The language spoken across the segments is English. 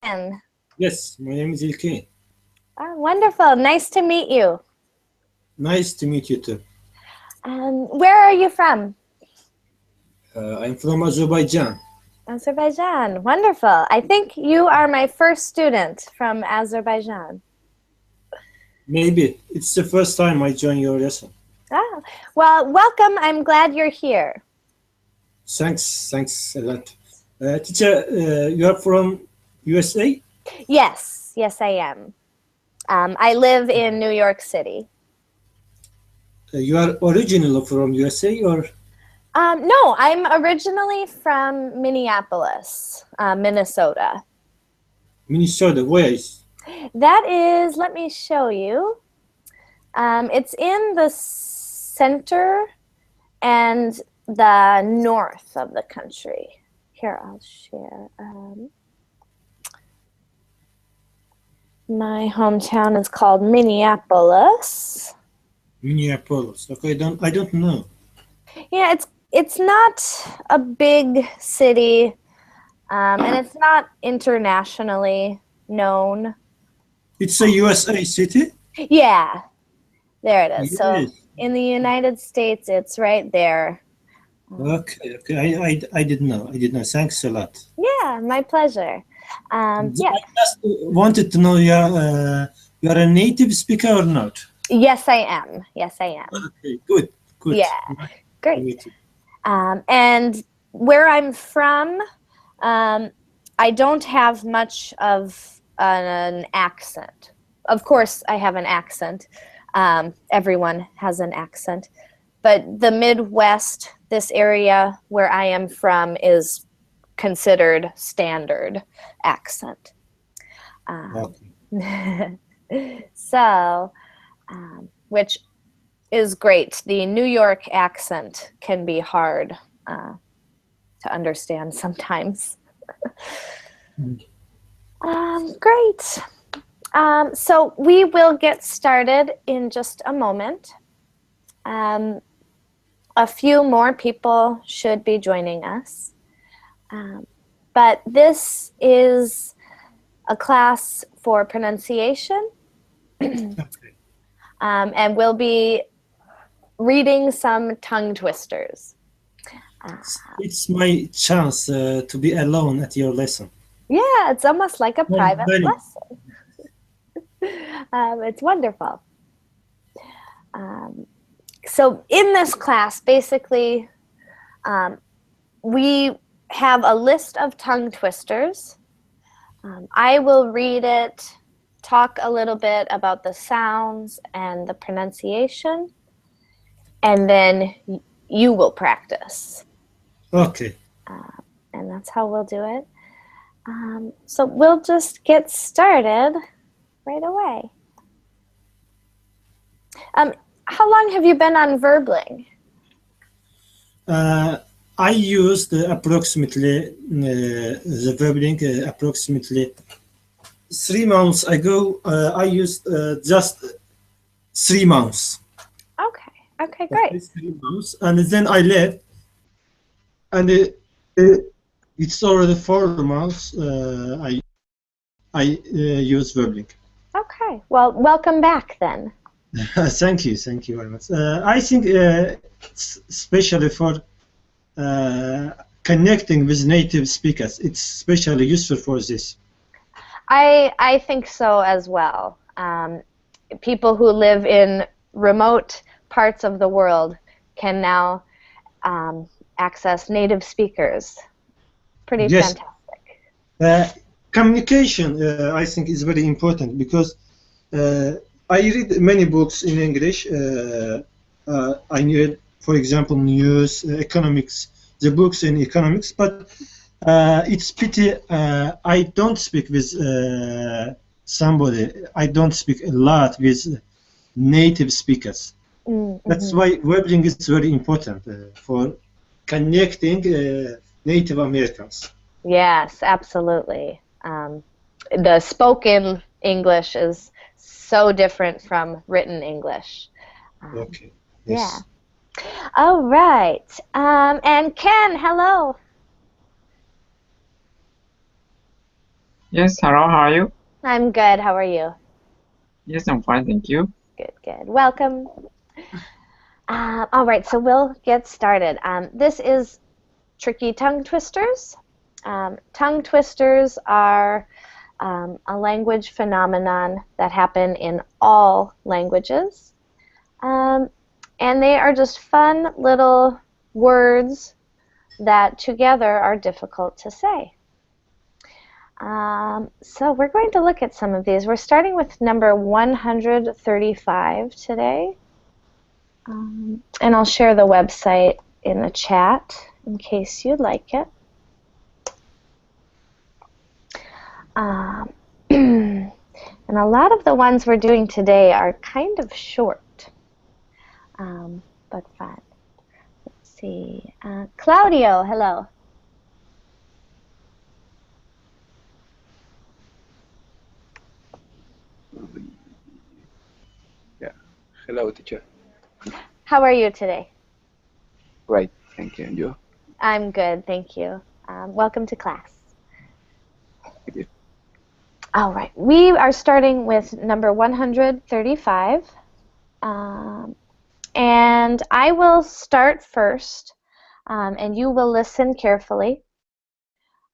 And Yes, my name is Ilke. wonderful. Nice to meet you. Nice to meet you too. Where are you from? I'm from Azerbaijan. Azerbaijan. Wonderful. I think you are my first student from Azerbaijan. Maybe it's the first time I join your lesson. Ah, well, welcome. I'm glad you're here. Thanks a lot. Teacher, you are from USA? Yes, I am. I live in New York City. You are originally from USA or No, I'm originally from Minneapolis, Minnesota. Minnesota? Where is? That is, let me show you. It's in the center and the north of the country. Here, I'll share. My hometown is called Minneapolis. Minneapolis. Okay, I don't know. Yeah, it's not a big city, and it's not internationally known. It's a USA city? Yeah, there it is. So Yes. in the United States, it's right there. Okay. I didn't know. I didn't know. Thanks a lot. Yeah, my pleasure. I Yeah. just wanted to know you are a native speaker or not? Yes, I am. Yes, I am. Okay, good. Yeah, Nice to great. meet you. And where I'm from, I don't have much of an accent. Of course, I have an accent. Everyone has an accent. But the Midwest, this area where I am from, is considered standard accent. Okay. So, which is great. The New York accent can be hard to understand sometimes. Great. So we will get started in just a moment. A few more people should be joining us. But this is a class for pronunciation. And we'll be reading some tongue twisters. It's my chance to be alone at your lesson. Yeah, it's almost like a private Very- lesson. It's wonderful. So in this class, basically, we have a list of tongue twisters. I will read it, talk a little bit about the sounds and the pronunciation, and then you will practice. Okay. And that's how we'll do it. So we'll just get started right away. How long have you been on Verbling? I used approximately the verbing approximately 3 months ago. I used just 3 months. Okay, great. 3 months, and then I left, and it's already 4 months. I use verbing. Okay, well, welcome back then. Thank you very much. I think it's especially for connecting with native speakers, it's especially useful for this. I think so as well. People who live in remote parts of the world can now access native speakers. Pretty Yes. fantastic. Communication, I think, is very important because I read many books in English. I read, for example, news, economics, the books in economics, but it's pity I don't speak with somebody. I don't speak a lot with native speakers. Mm-hmm. That's why verbling is very important for connecting Native Americans. Yes, absolutely. The spoken English is so different from written English. Okay. Yes. Yeah. All right. And Ken, hello. Yes, hello, how are you? I'm good. How are you? Yes, I'm fine, thank you. Good, good. Welcome. All right, so we'll get started. This is Tricky Tongue Twisters. Tongue twisters are a language phenomenon that happen in all languages. And they are just fun little words that together are difficult to say. So we're going to look at some of these. We're starting with number 135 today. And I'll share the website in the chat in case you'd like it. And a lot of the ones we're doing today are kind of short, but fun. Let's see. Claudio, hello. Yeah. Hello, teacher. How are you today? Great. Thank you. And you? I'm good, thank you. Welcome to class. Thank you. All right, we are starting with number 135. And I will start first, and you will listen carefully.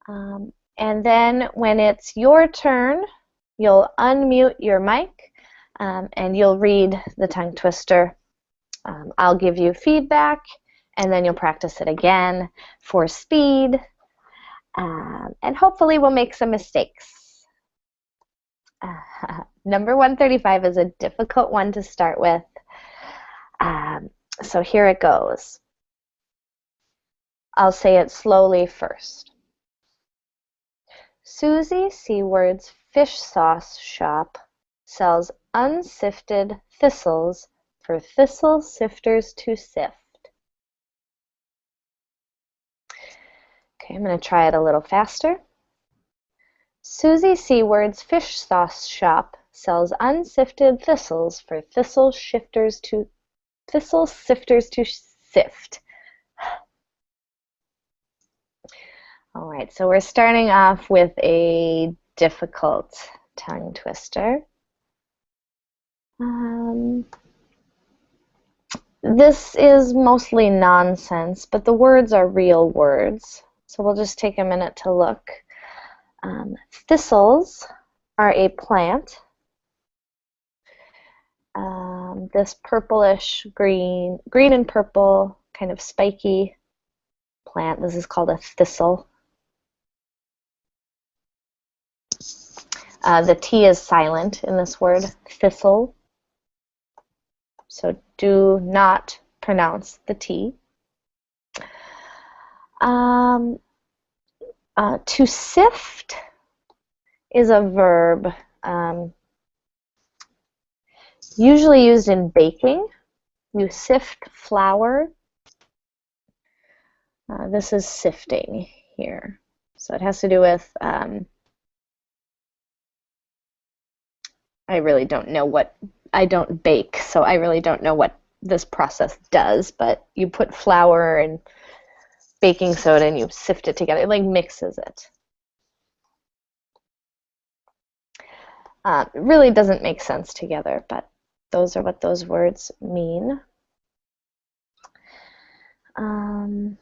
And then when it's your turn, you'll unmute your mic, and you'll read the tongue twister. I'll give you feedback, and then you'll practice it again for speed, and hopefully we'll make some mistakes. Number 135 is a difficult one to start with. So here it goes. I'll say it slowly first. Susie Seward's fish sauce shop sells unsifted thistles for thistle sifters to sift. Okay, I'm going to try it a little faster. Susie Seward's fish sauce shop sells unsifted thistles for thistle sifters to sift. All right, so we're starting off with a difficult tongue twister. This is mostly nonsense, but the words are real words. So we'll just take a minute to look. Thistles are a plant. This purplish green and purple kind of spiky plant. This is called a thistle. The T is silent in this word, thistle. So do not pronounce the T. To sift is a verb usually used in baking. You sift flour. This is sifting here. So it has to do with, I really don't know what, I don't bake, so I really don't know what this process does, but you put flour and baking soda and you sift it together. It like mixes it. It really doesn't make sense together, but those are what those words mean. All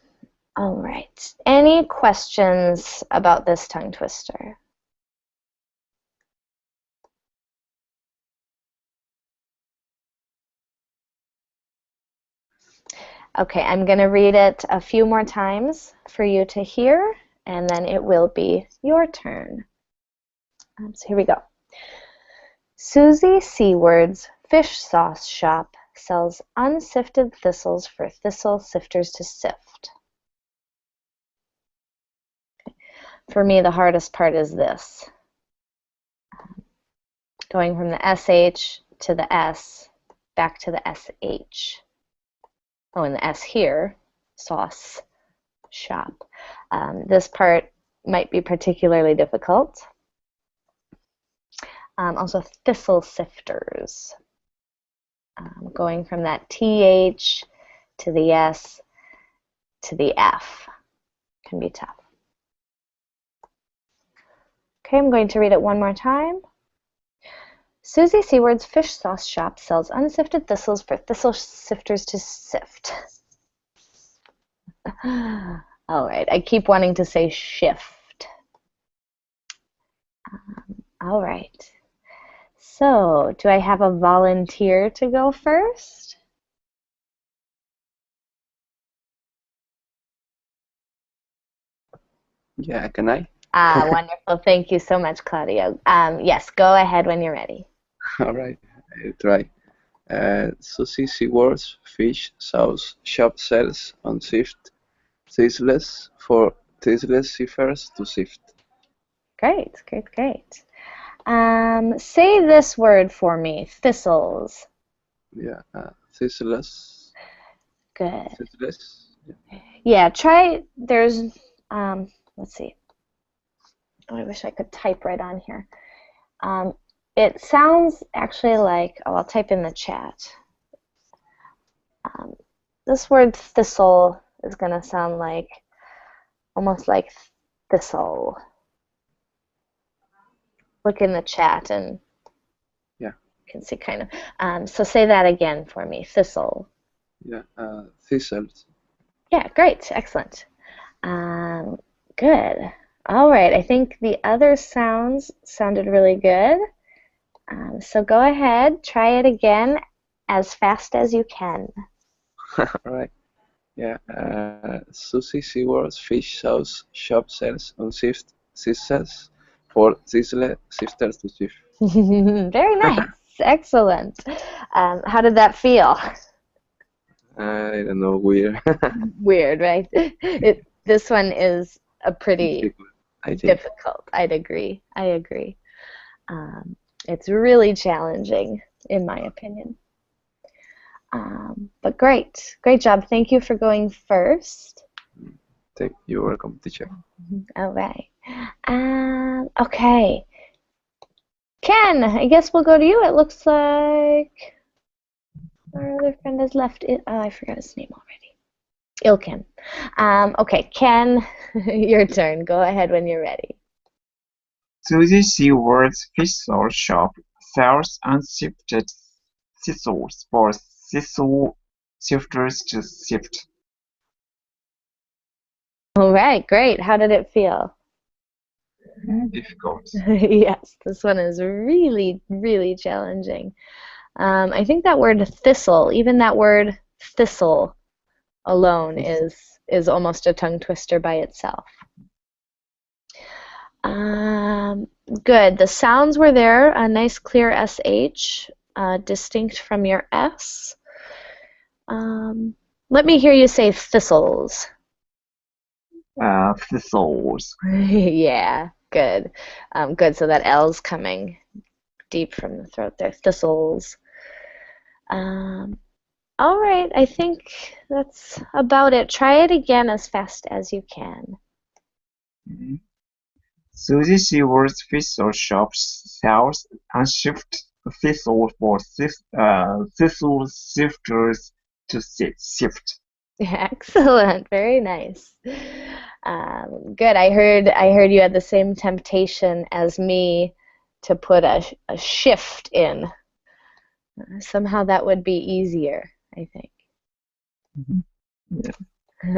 right. Any questions about this tongue twister? Okay, I'm going to read it a few more times for you to hear, and then it will be your turn. So here we go. Susie Seward's fish sauce shop sells unsifted thistles for thistle sifters to sift. For me, the hardest part is this. Going from the SH to the S, back to the SH. Oh, and the S here, sauce, shop. This part might be particularly difficult. Also, thistle sifters. Going from that TH to the S to the F can be tough. Okay, I'm going to read it one more time. Susie Seward's fish sauce shop sells unsifted thistles for thistle sifters to sift. All right, I keep wanting to say shift. All right. So, do I have a volunteer to go first? Yeah, can I? Wonderful. Thank you so much, Claudio. Yes, go ahead when you're ready. All right, I'll try. Susie Seaworth's fish sauce shop sells unsifted thistles for thistleless seafarers to sift. Great, great, great. Say this word for me, thistles. Yeah, thistleless. Good. Thistleless. Yeah. Yeah, try, there's, let's see. Oh, I wish I could type right on here. It sounds actually like, oh, I'll type in the chat. This word thistle is going to sound like, almost like thistle. Look in the chat and Yeah. you can see kind of. So say that again for me, thistle. Yeah, thistles. Yeah, great, excellent. Good. All right, I think the other sounds sounded really good. So go ahead, try it again as fast as you can. All right. Yeah, Susie Seaworth's fish sauce shop sells unsifted thistles for thistle sifters to sift. Very nice, excellent. How did that feel? I don't know, weird. Weird, right? This one is a pretty I think. difficult. I'd agree. I agree. It's really challenging, in my opinion. But great job. Thank you for going first. You're welcome, teacher. All right. Okay. Ken, I guess we'll go to you. It looks like our other friend has left it. Oh, I forgot his name already. Ilkin. Okay, Ken, your turn. Go ahead when you're ready. Susie Seaworth's fish sauce shop sells unsifted thistles for thistle sifters to sift. All right, great. How did it feel? Difficult. Yes, this one is really, really challenging. I think that word thistle, even that word thistle alone is almost a tongue twister by itself. Good. The sounds were there. A nice clear SH, distinct from your S. Let me hear you say thistles. Thistles. Yeah, good. Good. So that L's coming deep from the throat there. Thistles. All right. I think that's about it. Try it again as fast as you can. Susie Seaworth's fish sauce shop sells unsifted thistles for thistle sifters to sift. Excellent. Very nice. Good. I heard you had the same temptation as me to put a shift in. Somehow that would be easier, I think. Yeah.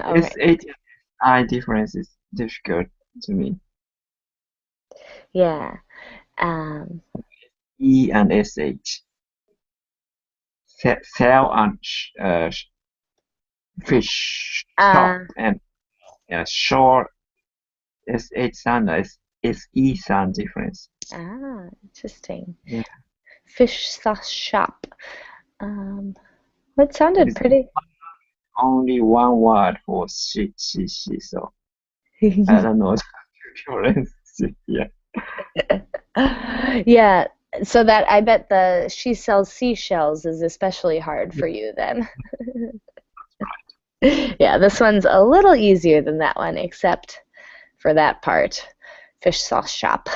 All right. SHI difference is difficult to me. Yeah. E and SH. Sell and fish shop and shore SH sound is E sound difference. Interesting. Yeah. Fish sauce shop. It sounded pretty. Only one word for she, so I don't know the difference. Yeah. Yeah. So that I bet the she sells seashells is especially hard for you then. Yeah, this one's a little easier than that one, except for that part. Fish sauce shop.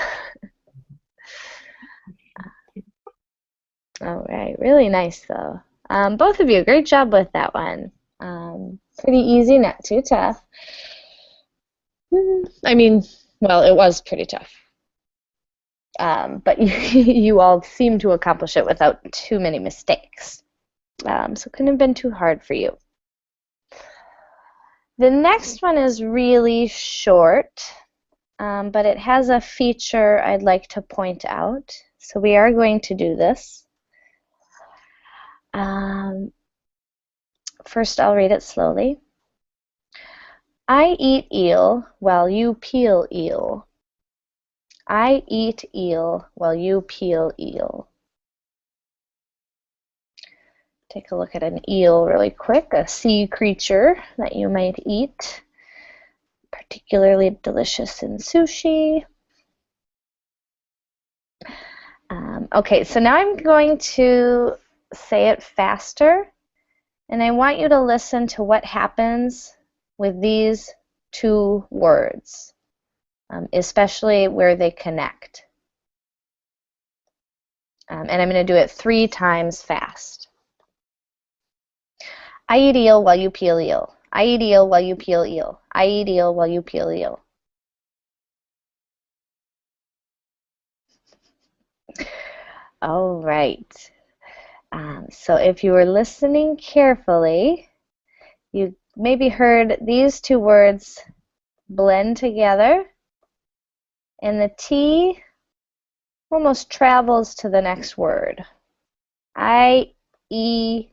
All right, really nice though. Both of you, great job with that one. Pretty easy, not too tough. I mean, well, it was pretty tough. But you all seem to accomplish it without too many mistakes. So it couldn't have been too hard for you. The next one is really short, but it has a feature I'd like to point out. So we are going to do this. First, I'll read it slowly. I eat eel while you peel eel. I eat eel while you peel eel. Take a look at an eel really quick, a sea creature that you might eat, particularly delicious in sushi. Okay, so now I'm going to say it faster, and I want you to listen to what happens with these two words, especially where they connect. And I'm going to do it 3 times fast. I eat eel while you peel eel. I eat eel while you peel eel. I eat eel while you peel eel. All right. So if you were listening carefully, you maybe heard these two words blend together, and the T almost travels to the next word. I eat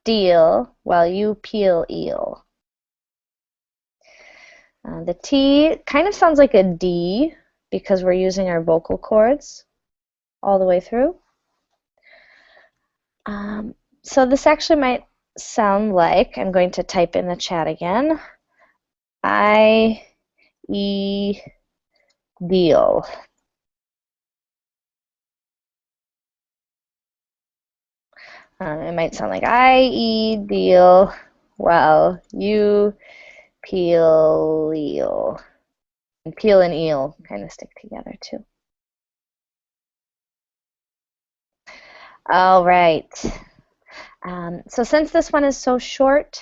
eel while you peel eel. The T kind of sounds like a D because we're using our vocal cords all the way through. So this actually might sound like, I'm going to type in the chat again, I eat deal. It might sound like I eat deal while you peel eel. And peel and eel kind of stick together too. All right. So since this one is so short,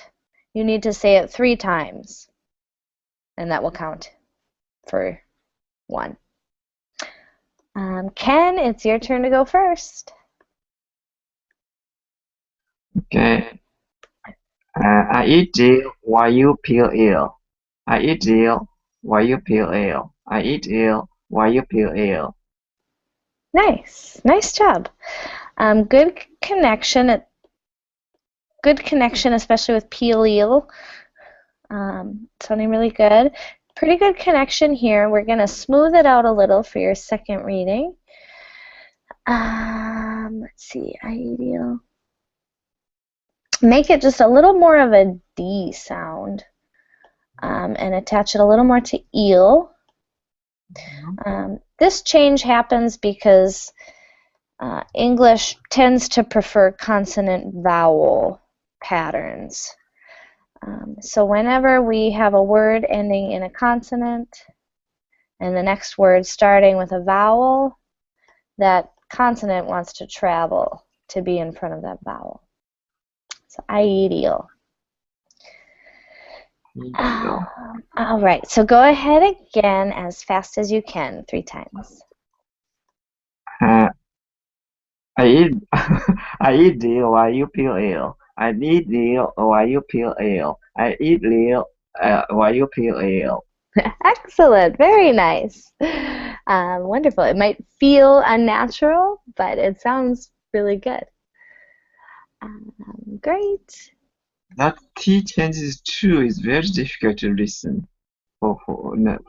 you need to say it 3 times, and that will count for 1. Ken, it's your turn to go first. Okay. I eat eel while you peel eel. I eat eel while you peel eel. I eat eel while you peel eel. Nice. Nice job. Good connection. Good connection, especially with peel eel. Sounding really good. Pretty good connection here. We're going to smooth it out a little for your second reading. Let's see. I eat eel. Make it just a little more of a D sound, and attach it a little more to eel. This change happens because English tends to prefer consonant-vowel patterns. So whenever we have a word ending in a consonant and the next word starting with a vowel, that consonant wants to travel to be in front of that vowel. So I eat eel. All right, so go ahead again as fast as you can, 3 times. I eat I eat eel while you peel eel. I eat eel while you peel eel. I eat eel while you peel eel. Excellent, very nice. Wonderful. It might feel unnatural, but it sounds really good. Great. That T changes too is very difficult to listen for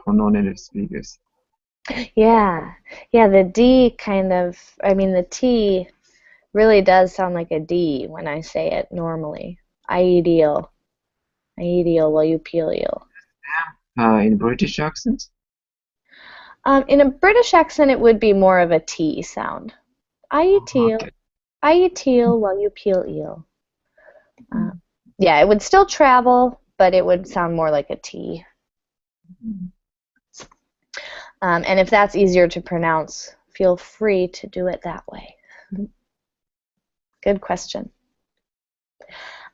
non-native speakers. Yeah, the D the T really does sound like a D when I say it normally. I eat eel. I eat eel while you peel eel. In British accent? In a British accent, it would be more of a T sound. I eat eel. Okay. I eat eel while you peel eel. Yeah, it would still travel, but it would sound more like a T. And if that's easier to pronounce, feel free to do it that way. Good question.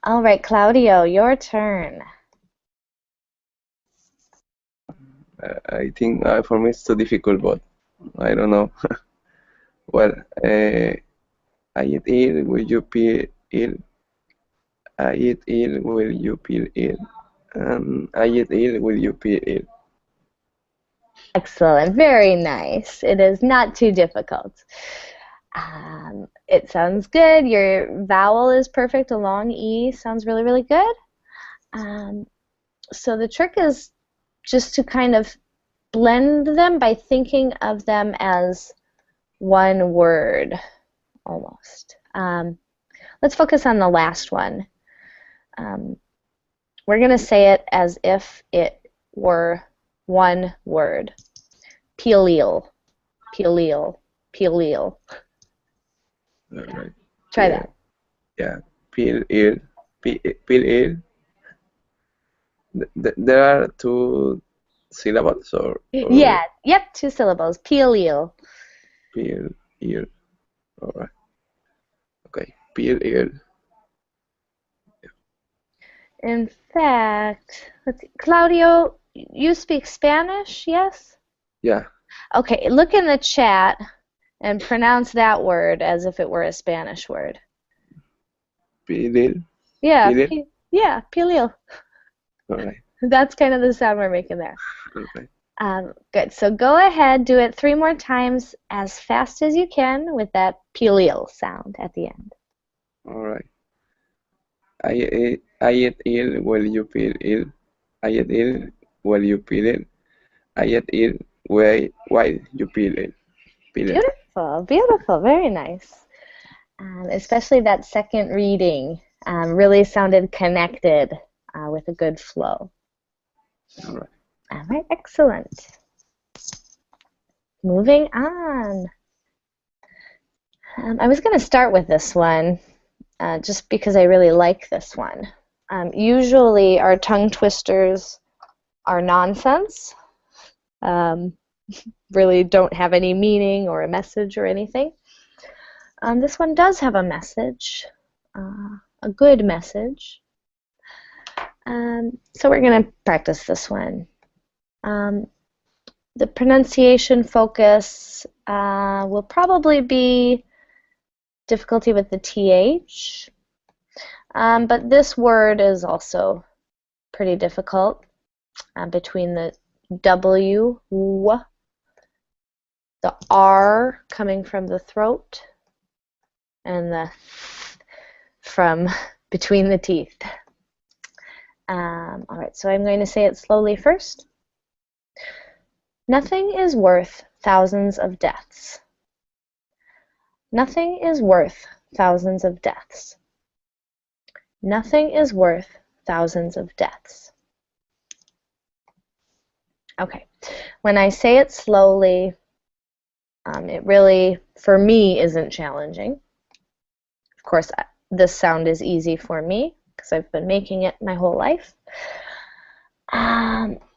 All right, Claudio, your turn. I think for me it's too difficult, but I don't know. Well, I eat ill, will you feel ill? I eat ill, will you feel ill? I eat ill, will you feel ill? Excellent. Very nice. It is not too difficult. It sounds good. Your vowel is perfect. A long E sounds really, really good. So the trick is just to kind of blend them by thinking of them as one word, almost. Let's focus on the last one. We're going to say it as if it were one word. Pilil, pilil, pilil. Right. Try Yeah. that. Yeah, feel ill, feel ill. There are two syllables or Yeah, yep, 2 syllables. Pilil. feel ill. All right. Okay, feel ill. In fact, let's see. Claudio, you speak Spanish, yes? Yeah, Okay, look in the chat and pronounce that word as if it were a Spanish word. feel ill. Yeah, Feel ill. yeah, pilil. All right. That's kind of the sound we're making there. Okay. Good. So go ahead, do it 3 more times as fast as you can with that pilil sound at the end. All right. I eat ill. Will you feel ill? I eat ill. Will you feel ill? I eat ill. Why you feel ill? Feel ill. Beautiful, beautiful, very nice. Especially that second reading really sounded connected with a good flow. All right. All right, excellent. Moving on. I was going to start with this one just because I really like this one. Usually our tongue twisters are nonsense, really don't have any meaning or a message or anything. This one does have a message, a good message. So we're going to practice this one. The pronunciation focus will probably be difficulty with the TH, but this word is also pretty difficult between the W, the R coming from the throat, and the from between the teeth. All right, so I'm going to say it slowly first. Nothing is worth thousands of deaths. Nothing is worth thousands of deaths. Nothing is worth thousands of deaths. Okay, when I say it slowly, it really, for me, isn't challenging. Of course, this sound is easy for me because I've been making it my whole life.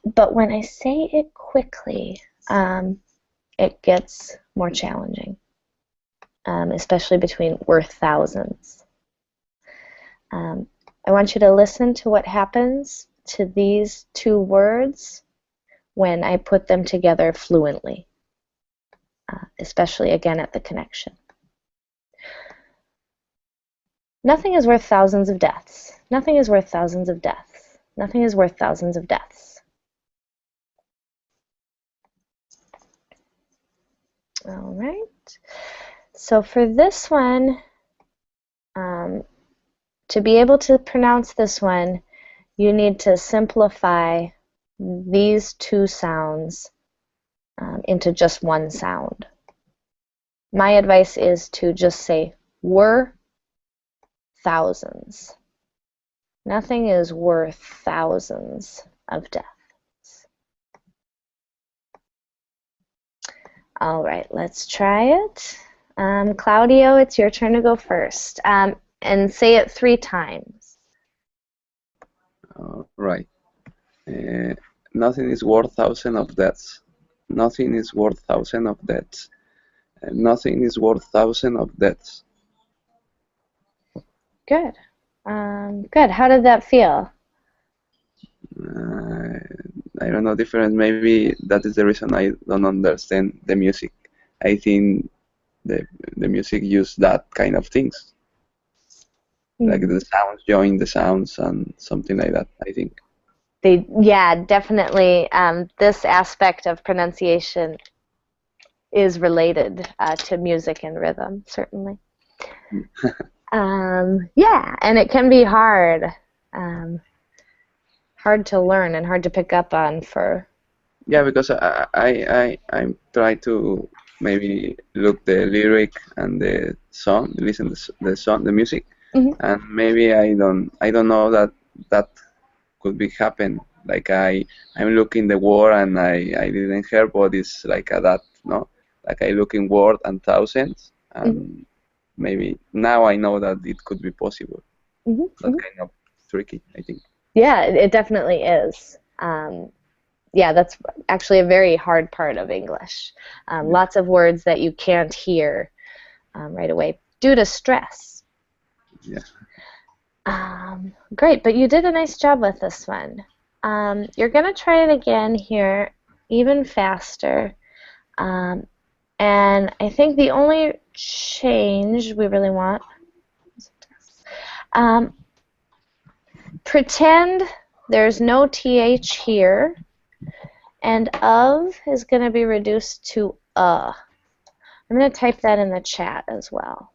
But when I say it quickly, it gets more challenging, especially between worth thousands. I want you to listen to what happens to these 2 words when I put them together fluently, especially again at the connection. Nothing is worth thousands of deaths. Nothing is worth thousands of deaths. Nothing is worth thousands of deaths. All right. So for this one, to be able to pronounce this one, you need to simplify these 2 sounds into just one sound. My advice is to just say were thousands. Nothing is worth thousands of deaths. All right, let's try it. Claudio, it's your turn to go first. And say it 3 times. All right. Nothing is worth thousands of deaths. Nothing is worth thousands of deaths. Nothing is worth thousands of deaths. Good. Good. How did that feel? I don't know, different. Maybe that is the reason I don't understand the music. I think the music use that kind of things, like the sounds, join the sounds and something like that, I think. Yeah, definitely. This aspect of pronunciation is related to music and rhythm, certainly. Yeah, and it can be hard to learn and hard to pick up on for. Yeah, because I'm trying to maybe look the lyric and the song, listen the song, the music, and maybe I don't know that could be happen. Like I'm looking the word and I didn't hear what is like that, no? Like I look in word and thousands, and maybe now I know that it could be possible. That kind of tricky, I think. Yeah, it definitely is. Yeah, that's actually a very hard part of English. Lots of words that you can't hear right away due to stress. Yeah. Great, but you did a nice job with this one. You're going to try it again here, even faster. And I think the only change we really want, pretend there's no TH here, and of is going to be reduced to I'm going to type that in the chat as well,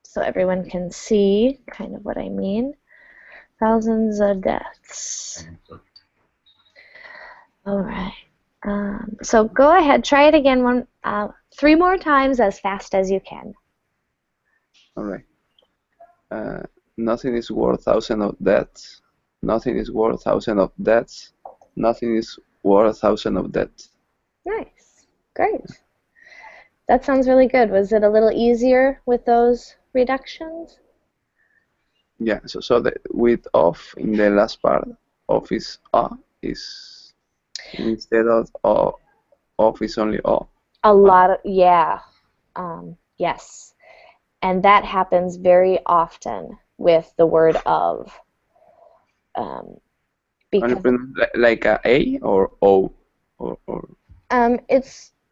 so everyone can see kind of what I mean. Thousands of deaths. All right. So go ahead, try it again 3 more times as fast as you can. All right. Nothing is worth thousands of deaths. Nothing is worth thousands of deaths. Nothing is worth thousands of deaths. Nice. Great. That sounds really good. Was it a little easier with those reductions? Yeah, so the with of in the last part, of is is instead of is only o. A lot of, yeah. Yes. And that happens very often with the word of. Because like a or o or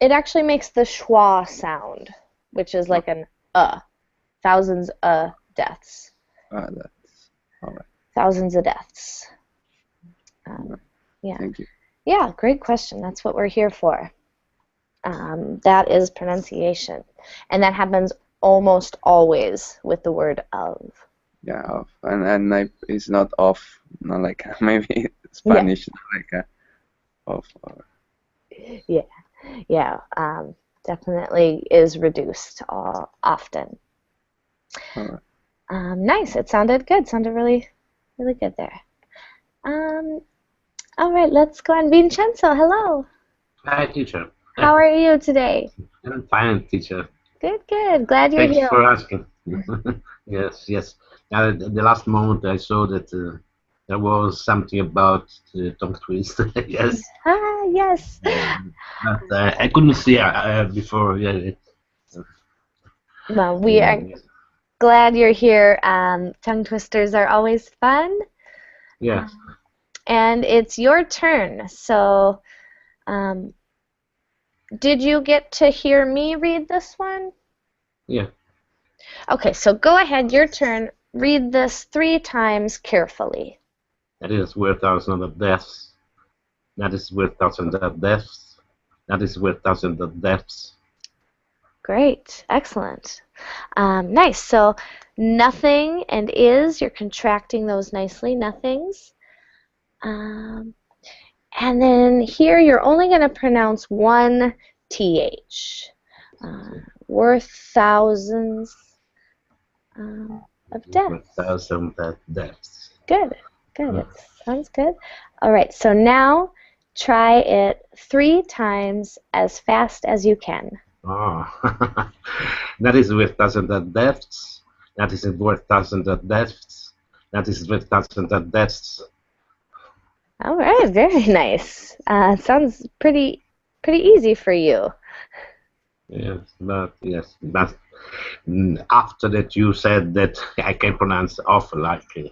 it actually makes the schwa sound, which is like an thousands of deaths. That's all right. Thousands of deaths. Yeah. Thank you. Yeah, great question. That's what we're here for. That is pronunciation, and that happens almost always with the word of. Yeah, of and it's not off, not like maybe Spanish, like of. Yeah. Definitely is reduced often. All right. Nice. It sounded good. Sounded really, really good there. All right, let's go on. Vincenzo, hello. Hi, teacher. How are you today? I'm fine, teacher. Good. Glad you're Thanks here. for asking. Yes. At the last moment, I saw that there was something about the tongue twist. Yes. Yes. But I couldn't see before. Yeah. Well, we are glad you're here. Tongue twisters are always fun. Yes. And it's your turn. So, did you get to hear me read this one? Yeah. Okay, so go ahead, your turn. Read this 3 times carefully. That is worth thousands of deaths. That is worth thousands of deaths. That is worth thousands of deaths. Great, excellent. Nice. So nothing and is, you're contracting those nicely, nothings. And then here you're only going to pronounce one TH. Worth thousands of deaths. Worth thousands of deaths. Good. It sounds good. All right, so now try it 3 times as fast as you can. Oh, that is worth thousands of deaths. That is worth thousands of deaths. That is worth thousands of deaths. All right, very nice. Sounds pretty easy for you. Yes, but after that you said that I can pronounce off like Good.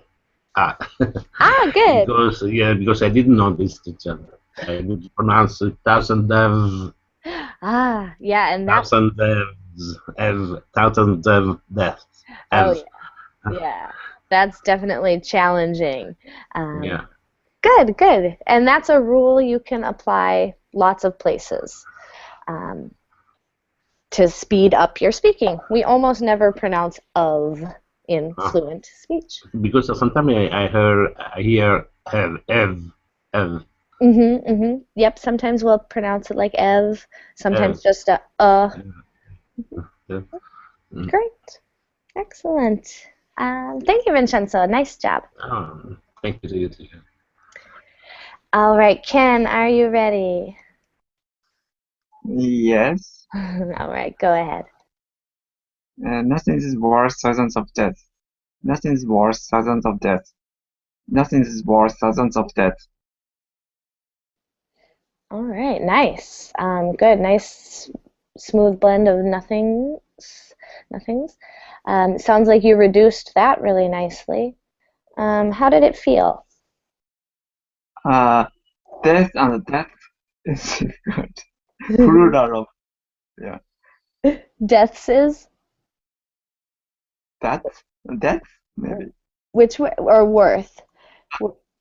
because I didn't know this teacher. I would pronounce 1,000 of Ah, yeah, and that's, Thousand deaths. Thousand deaths. oh Ev. yeah, yeah, that's definitely challenging. Um, Yeah. Good, good. And that's a rule you can apply lots of places um, to speed up your speaking. We almost never pronounce of in Ah, fluent speech. because sometimes I hear ev, Yep, sometimes we'll pronounce it like ev, sometimes ev. just a Yeah. Mm. Great. Excellent. Thank you, Vincenzo. Nice job. Oh, thank you to you too. All right, Ken, are you ready? Yes. All right, go ahead. Nothing is worth thousands of deaths. Nothing is worth thousands of deaths. Nothing is worth thousands of deaths. All right, nice. Good, nice, smooth blend of nothings. Sounds like you reduced that really nicely. How did it feel? Uh, death and death is good. Plural of, yeah. Deaths is That, death, maybe. which way, or worth?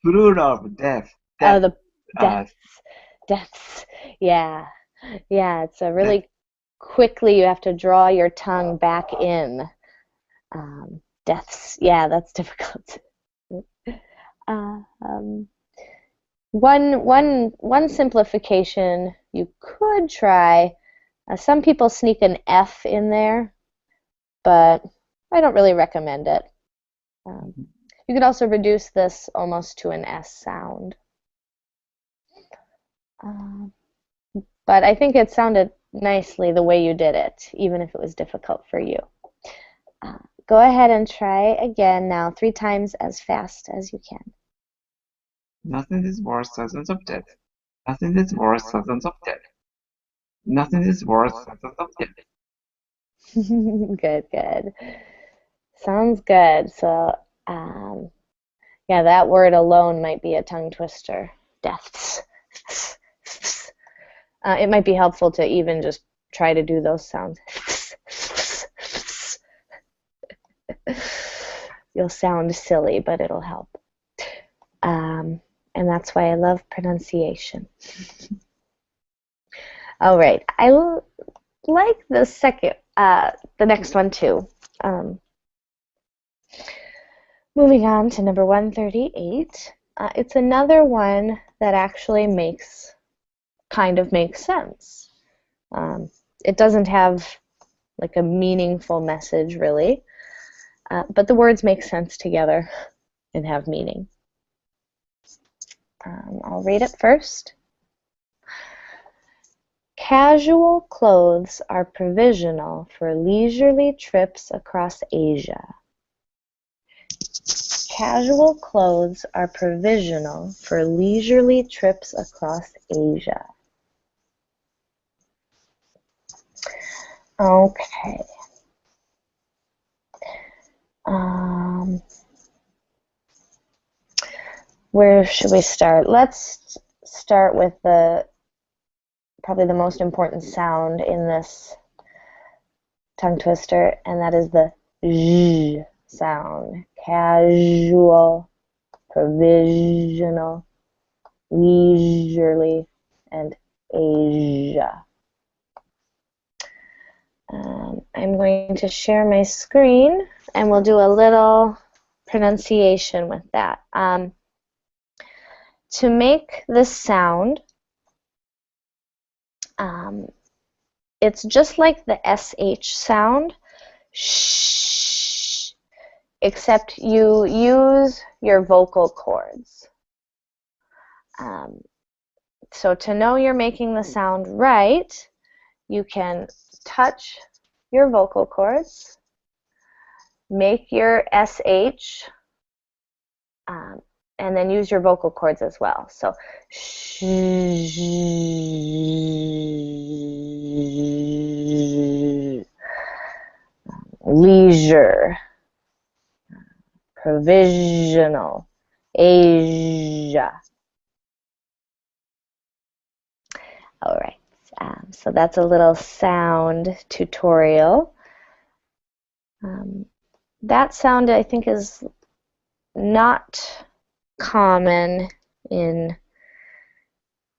Plural of death. Oh, Death. the Uh, deaths. Yeah, yeah. It's a death. really quickly you have to draw your tongue back in. Deaths. Yeah, that's difficult. Um, one simplification you could try. Some people sneak an F in there, but I don't really recommend it. You could also reduce this almost to an S sound. But I think it sounded nicely the way you did it, even if it was difficult for you. Go ahead and try again now, 3 times as fast as you can. Nothing is worth thousands of deaths. Nothing is worth thousands of deaths. Nothing is worth thousands of deaths. Good, good. Sounds good. So, yeah, that word alone might be a tongue twister. Deaths. It might be helpful to even just try to do those sounds. You'll sound silly, but it'll help. And that's why I love pronunciation. All right, I like the next one too. Moving on to number 138. It's another one that actually kind of makes sense. It doesn't have like a meaningful message really, but the words make sense together and have meaning. I'll read it first. Casual clothes are provisional for leisurely trips across Asia. Casual clothes are provisional for leisurely trips across Asia. Okay. Where should we start? Let's start with probably the most important sound in this tongue twister, and that is the Z sound. Casual, provisional, leisurely, and Asia. I'm going to share my screen, and we'll do a little pronunciation with that. To make this sound, it's just like the SH sound, shh, except you use your vocal cords. So to know you're making the sound right, you can touch your vocal cords, make your SH, and then use your vocal cords as well. So, leisure, provisional, Asia. All right. So that's a little sound tutorial. That sound, I think, is not common in,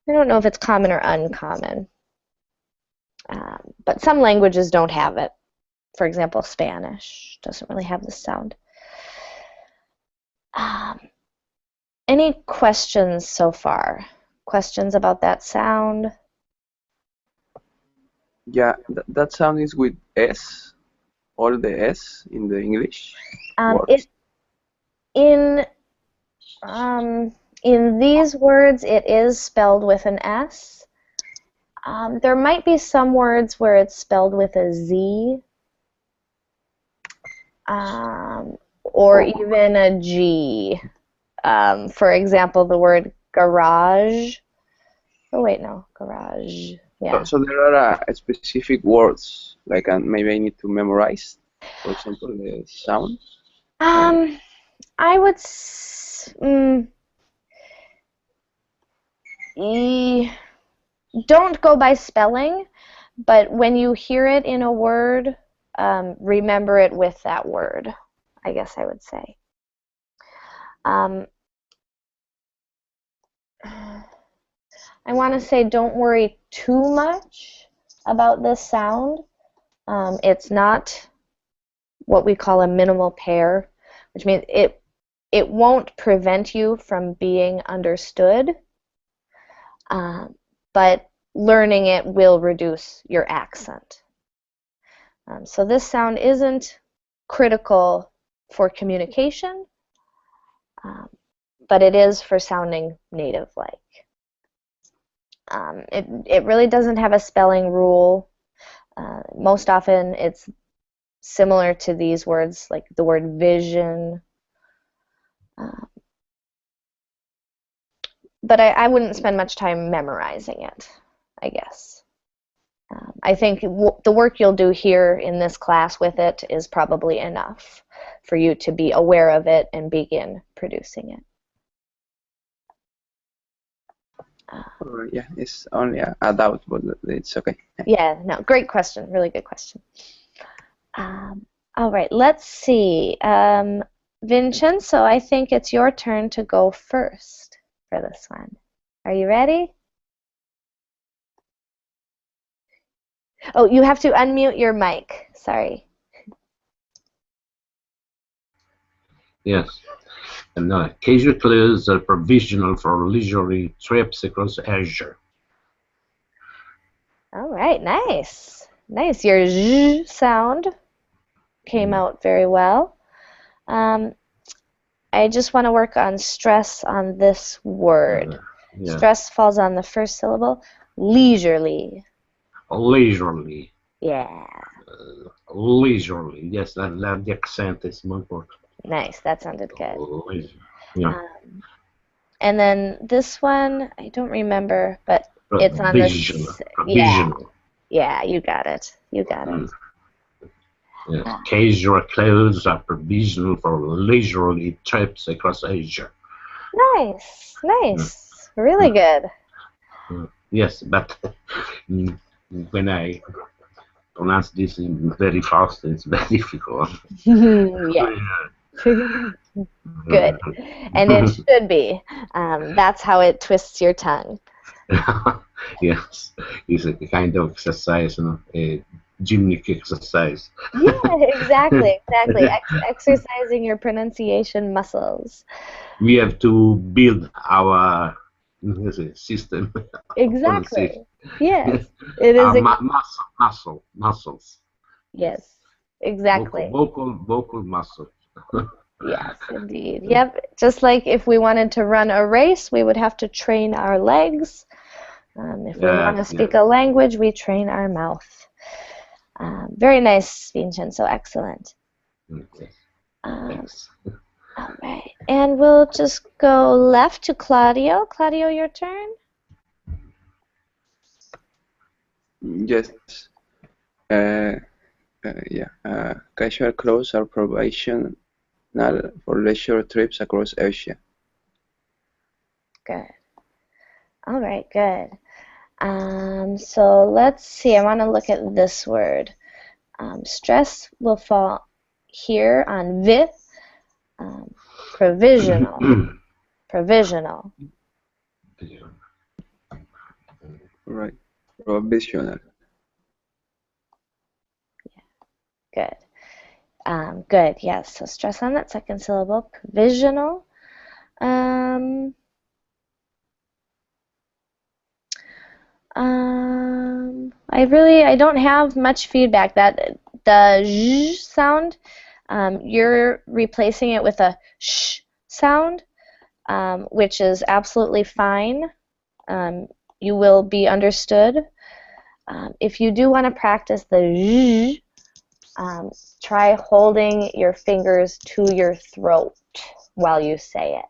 I don't know if it's common or uncommon, but some languages don't have it. For example, Spanish doesn't really have this sound. Any questions so far? Questions about that sound? Yeah, that sound is with S, all the S in the English words. In these words, it is spelled with an S. There might be some words where it's spelled with a Z, or even a G. For example, the word garage. Oh wait, no, garage. Yeah. So there are specific words, like maybe I need to memorize, for example, the sound. I would. Don't go by spelling, but when you hear it in a word, remember it with that word, I guess I would say. I want to say don't worry too much about this sound. It's not what we call a minimal pair, which means it won't prevent you from being understood, but learning it will reduce your accent. So this sound isn't critical for communication, but it is for sounding native-like. It really doesn't have a spelling rule. Most often it's similar to these words, like the word vision. But I wouldn't spend much time memorizing it, I guess. I think the work you'll do here in this class with it is probably enough for you to be aware of it and begin producing it. Yeah, it's only a doubt, but it's okay. Yeah, no, great question. Really good question. All right, let's see. Vincenzo, I think it's your turn to go first for this one. Are you ready? Oh, you have to unmute your mic. Sorry. Yes. And casual clothes are provisional for leisurely trips across Asia. All right, nice. Nice. Your Z sound came out very well. I just want to work on stress on this word. Yeah. Stress falls on the first syllable. Leisurely. Leisurely. Yeah. Leisurely. Yes, that the accent is more important. Nice. That sounded good. Yeah. And then this one, I don't remember, but it's on this. Yeah, you got it. You got it. Yes. Casual clothes are provisional for leisurely trips across Asia. Nice, nice, really good. Yes, but when I pronounce this very fast, it's very difficult. Yeah. Good, and it should be. That's how it twists your tongue. Yes, it's a kind of exercise, a gymnastic exercise. Yeah, exactly. Exercising your pronunciation muscles. We have to build our system. Exactly. Yes, it is. Muscles. Yes, exactly. Vocal muscle. Yes, indeed. Yep. Just like if we wanted to run a race, we would have to train our legs. If we want to speak a language, we train our mouth. Very nice, Vincenzo. Excellent. Okay. Thanks. All right. And we'll just go left to Claudio. Claudio, your turn. Yes. Casual clothes are provisional for leisure trips across Asia. Good. All right, good. So let's see. I want to look at this word. Stress will fall here on vi. Provisional. Provisional. Right. Provisional. Good. Good. Yes. So stress on that second syllable. Provisional. I don't have much feedback. That the zh sound, you're replacing it with a sh sound, which is absolutely fine. You will be understood. If you do want to practice the zh, try holding your fingers to your throat while you say it.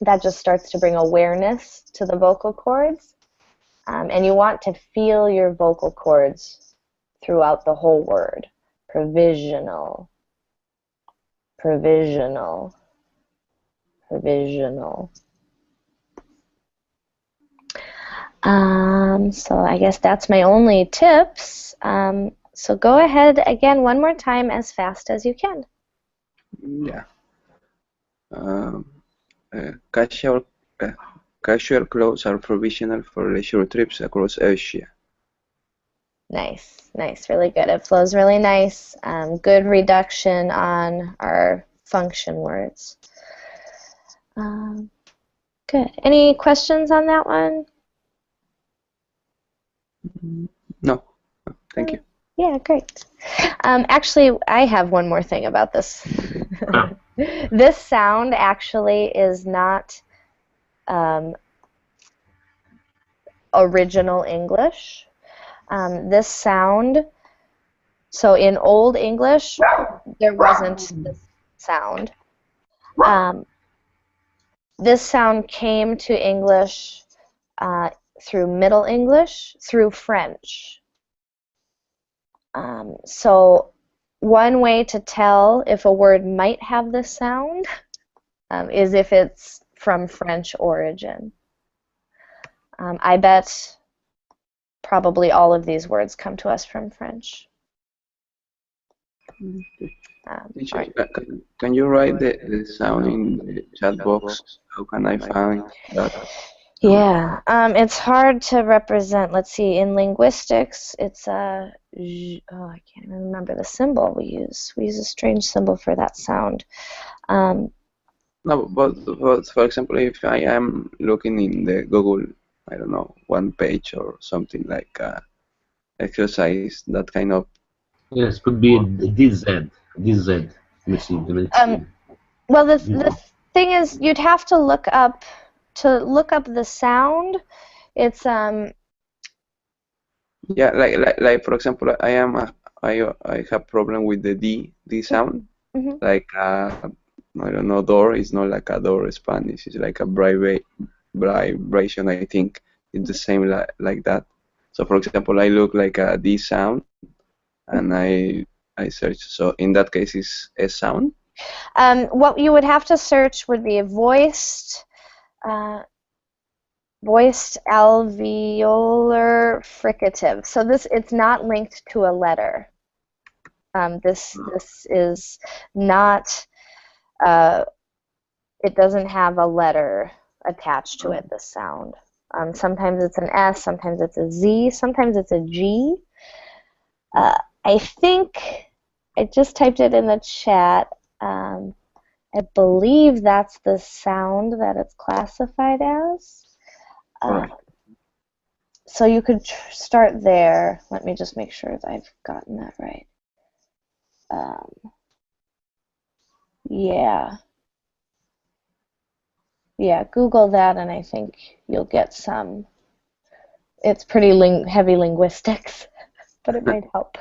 That just starts to bring awareness to the vocal cords. And you want to feel your vocal cords throughout the whole word. Provisional, provisional, provisional. So I guess that's my only tips. So go ahead again one more time as fast as you can. Yeah. Casual casual clothes are provisional for leisure trips across Asia. Nice, nice, really good. It flows really nice. Good reduction on our function words. Good. Any questions on that one? No, thank you. Yeah, great. Actually, I have one more thing about this. This sound actually is not original English. This sound, so in Old English, there wasn't this sound. This sound came to English through Middle English, through French. So one way to tell if a word might have this sound is if it's from French origin. I bet probably all of these words come to us from French. Teacher, can you write the sound in the chat box? How can I find that? Yeah, it's hard to represent. Let's see, in linguistics, it's a, I can't even remember the symbol we use. We use a strange symbol for that sound. No, but for example, if I am looking in the Google, I don't know, one page or something like exercise, that kind of. Yes, could be DZ. DZ. Let's see. Well, the thing is, you'd have to look up the sound. It's Yeah, like for example, I have problem with the D sound. Mm-hmm. Like I don't know, door is not like a door in Spanish. It's like a vibration. I think it's the same like that. So for example, I look like a D sound, and I search. So in that case, is a sound. What you would have to search would be a voiced alveolar fricative. So it's not linked to a letter. This is not. It doesn't have a letter attached to it. This sound. Sometimes it's an S. Sometimes it's a Z. Sometimes it's a G. I think I just typed it in the chat. I believe that's the sound that it's classified as. So you could start there. Let me just make sure that I've gotten that right. Yeah, Google that and I think you'll get some. It's pretty heavy linguistics, but it might help.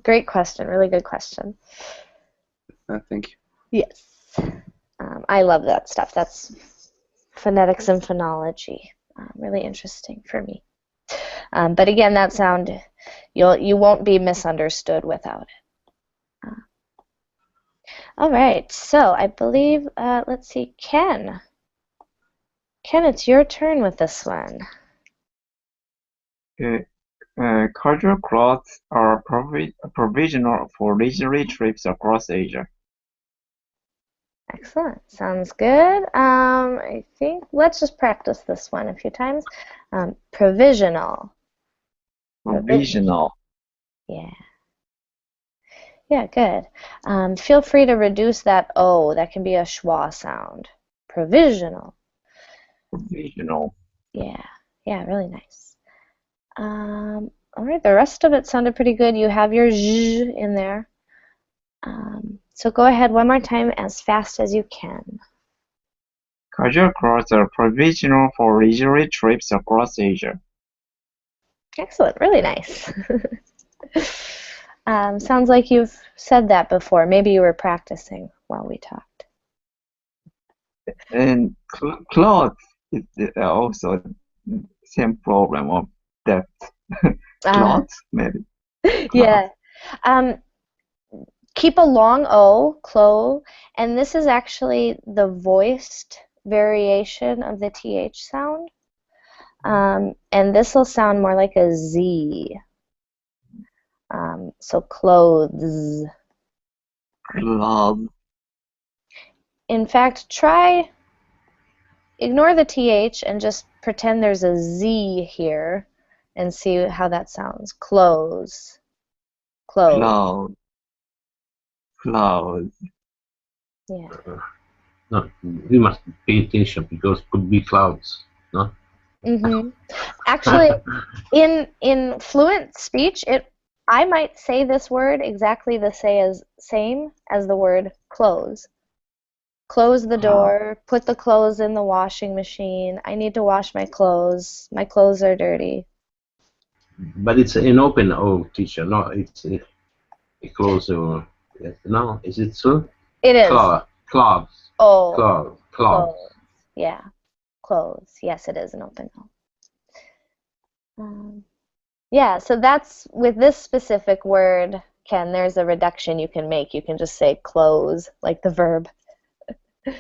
Great question, really good question. Thank you. Yes, I love that stuff. That's phonetics and phonology. Really interesting for me. But again, that sound, you won't be misunderstood without it. All right, so I believe, let's see, Ken. Ken, it's your turn with this one. Cultural clothes are provisional for leisurely trips across Asia. Excellent. Sounds good. I think let's just practice this one a few times. Provisional. Provisional. Yeah. Yeah, good. Feel free to reduce that O. That can be a schwa sound. Provisional. Provisional. Yeah. Yeah, really nice. All right, the rest of it sounded pretty good. You have your zh in there. So go ahead one more time as fast as you can. Cultural clothes are provisional for leisurely trips across Asia. Excellent, really nice. Sounds like you've said that before. Maybe you were practicing while we talked. And clothes is also same problem of depth. Clothes, maybe. Yeah. Keep a long O, clo, and this is actually the voiced variation of the TH sound. And this will sound more like a Z. So clothes. Clothes. In fact, ignore the TH and just pretend there's a Z here and see how that sounds. Clothes. Clothes. Clothes. Yeah. No, we must pay attention because could be clouds. No. Actually, in fluent speech, I might say this word exactly the same as the word close. Close the door, put the clothes in the washing machine. I need to wash my clothes. My clothes are dirty. But it's an open O, teacher. No, it's a close O. No, is it so? It is. Clogs. Oh. Clogs. Yeah. Clothes. Yes, it is an open O. Yeah, so that's with this specific word, Ken, there's a reduction you can make. You can just say close, like the verb.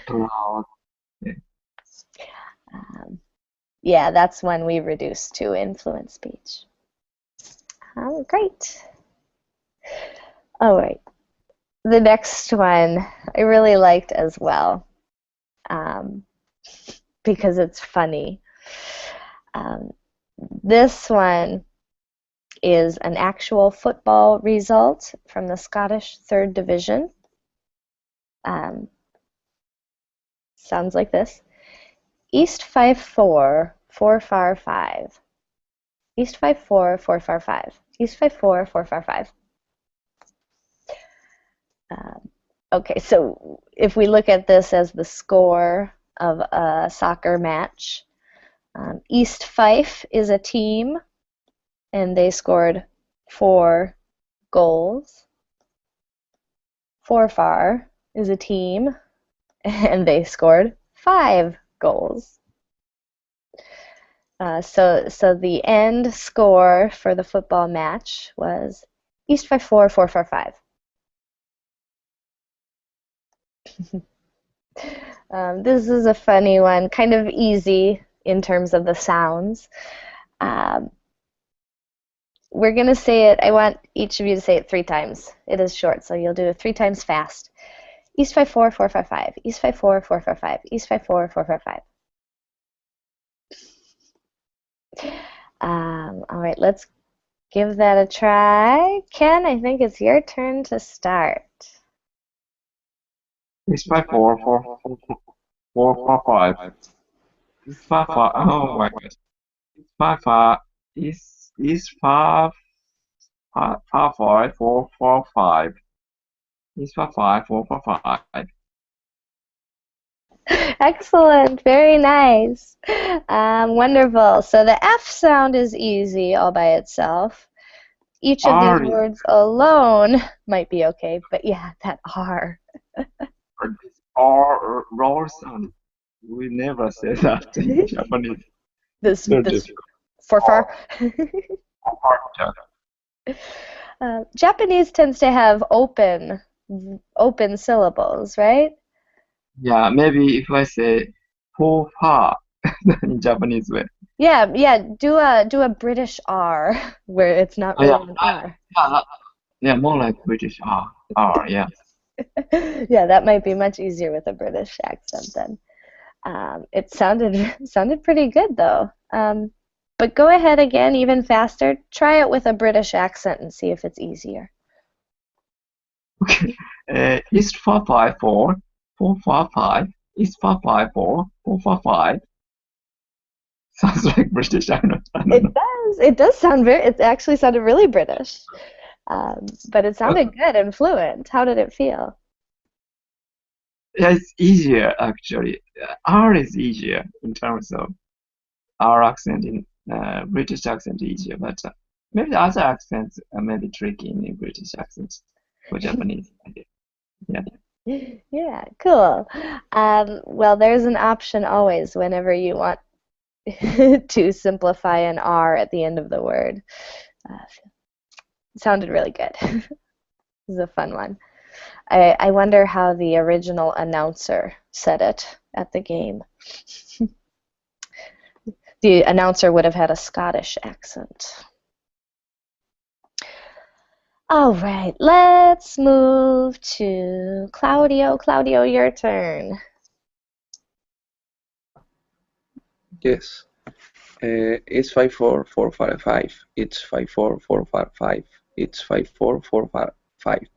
Clothes. Yeah, that's one we reduce to in fluent speech. Great. All right. The next one I really liked as well because it's funny. This one is an actual football result from the Scottish 3rd Division. Sounds like this. East 5-4, 4-5. East 5-4, 4-5. East 5-4, 4-5. Okay, so if we look at this as the score of a soccer match, East Fife is a team, and they scored 4 goals. Forfar is a team, and they scored 5 goals. So the end score for the football match was East 5-4, 4-5. This is a funny one, kind of easy in terms of the sounds. We're going to say it. I want each of you to say it 3 times. It is short, so you'll do it 3 times fast. East 5-4, 4-5. East 5-4, 4-5. East 5-4, 4-5. All right, let's give that a try. Ken, I think it's your turn to start. It's 5-4, 4-5. It's 5-5. Oh my gosh. It's 5-5. It's 5-5, 4-5. It's 5-5, 4-5. Excellent, very nice. Wonderful. So the F sound is easy all by itself. Each of these words alone might be okay, but yeah, that R. This R roll sound. We never say that in Japanese. This for far. Japanese tends to have open syllables, right? Yeah, maybe if I say 4-5, in Japanese way. Yeah, yeah. Do a British R where it's not Oh, really yeah. an R. Yeah, more like British R, yeah. Yeah, that might be much easier with a British accent then. It sounded pretty good though. But go ahead again, even faster. Try it with a British accent and see if it's easier. Okay. It's 454 455. It's 454 455. Sounds like British. I don't know. It does sound it actually sounded really British. But it sounded good and fluent. How did it feel? Yeah, it's easier actually. R is easier in terms of R accent in British accent easier, but maybe the other accents are maybe tricky in British accents for Japanese. Yeah. Yeah, cool. Well, there's an option always whenever you want to simplify an R at the end of the word. It sounded really good. This is a fun one. I wonder how the original announcer said it at the game. The announcer would have had a Scottish accent. All right, let's move to Claudio. Claudio, your turn. Yes. It's 54455. It's 54455. It's 54455.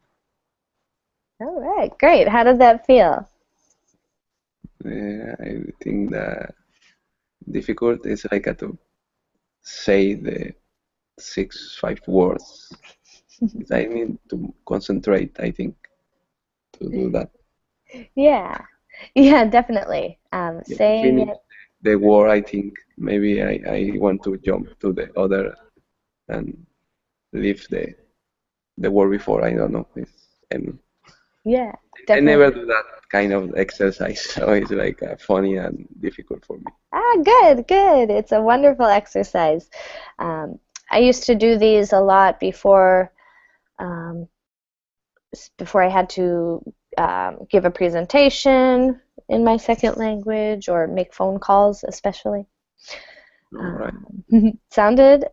All right, great. How did that feel? I think the difficult is like to say the 5 words. I need to concentrate, I think, to do that. Yeah, definitely. Saying Finish it. the word, I think maybe I want to jump to the other and leave the word before. I don't know. Yeah, I definitely. never do that kind of exercise, so it's like funny and difficult for me. Good, good. It's a wonderful exercise. I used to do these a lot before I had to give a presentation in my second language or make phone calls, especially. All right. Sounded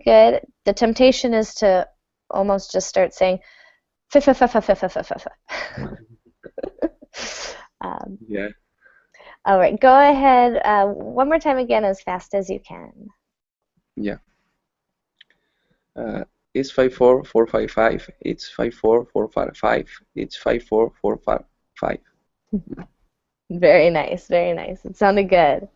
good. The temptation is to almost just start saying Yeah. All right, go ahead one more time again as fast as you can. Yeah. It's 54455. It's 54455. It's 54455. Very nice, very nice. It sounded good.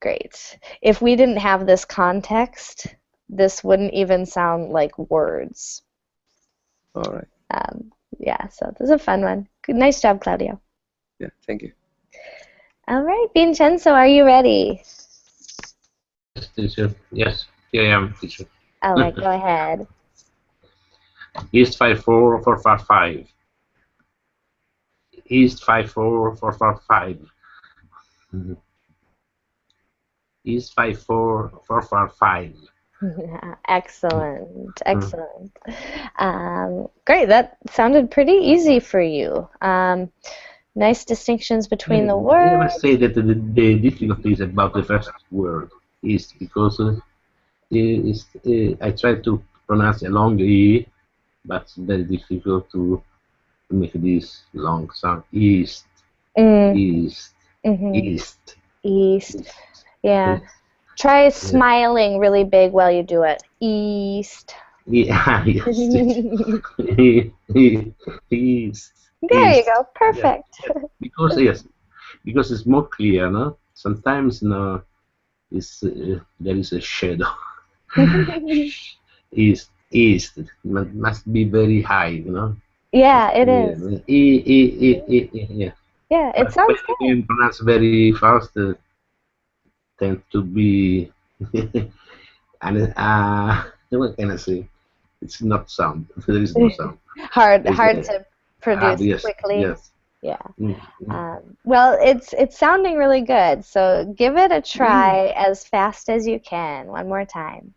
Great. If we didn't have this context, this wouldn't even sound like words. All right. Yeah, so this is a fun one. Good, nice job, Claudio. Yeah, thank you. All right, Vincenzo, are you ready? Yes, teacher. Yes, here I am, teacher. All right, go ahead. East 54455. East 54455. East 54455. Excellent, excellent. Great, that sounded pretty easy for you. Nice distinctions between the I words. must say that the difficulty is about the first word, east, because I try to pronounce a long E, but it's very difficult to make this long sound. East, east, east. East. Yeah. Try smiling really big while you do it. East. Yeah, yes. East. There you go. Perfect. Yeah. Because it's more clear, no? Sometimes, no, there is a shadow. East must be very high, you know. Yeah, it is. Yeah. Yeah, it sounds when good. you pronounce very fast, tend to be and what can I say? It's not sound. There is no sound. Hard to produce yes, quickly. Yes. Yeah. Well, it's sounding really good. So give it a try as fast as you can. One more time.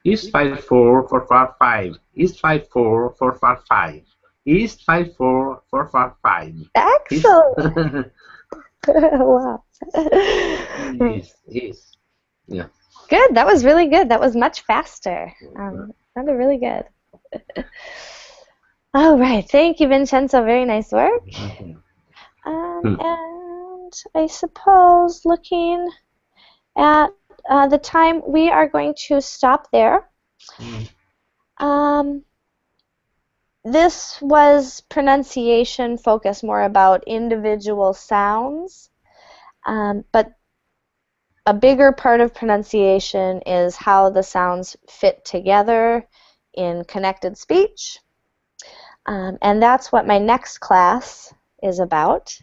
East 54455. East 54455. East 54455. Excellent. Wow. Is. Yeah. Good. That was really good. That was much faster. Sounded really good. All right. Thank you, Vincenzo. Very nice work. And I suppose looking at the time, we are going to stop there. This was pronunciation focused more about individual sounds, but a bigger part of pronunciation is how the sounds fit together in connected speech. And that's what my next class is about.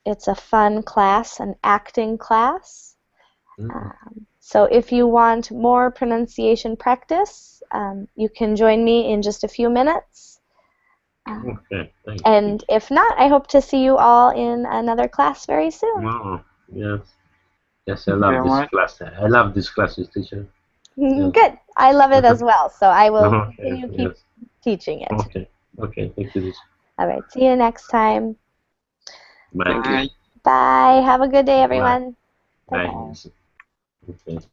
It's a fun class, an acting class. So if you want more pronunciation practice, you can join me in just a few minutes. Okay, thank And if not, I hope to see you all in another class very soon. you. Yes. Yes, I love this class. I love this classes, teacher. Good. I love it as well. So I will Okay, continue keep teaching it. Okay. Okay, thank you, teacher. All right. See you next time. Bye. Bye. Have a good day, everyone. Bye. Bye-bye. Okay.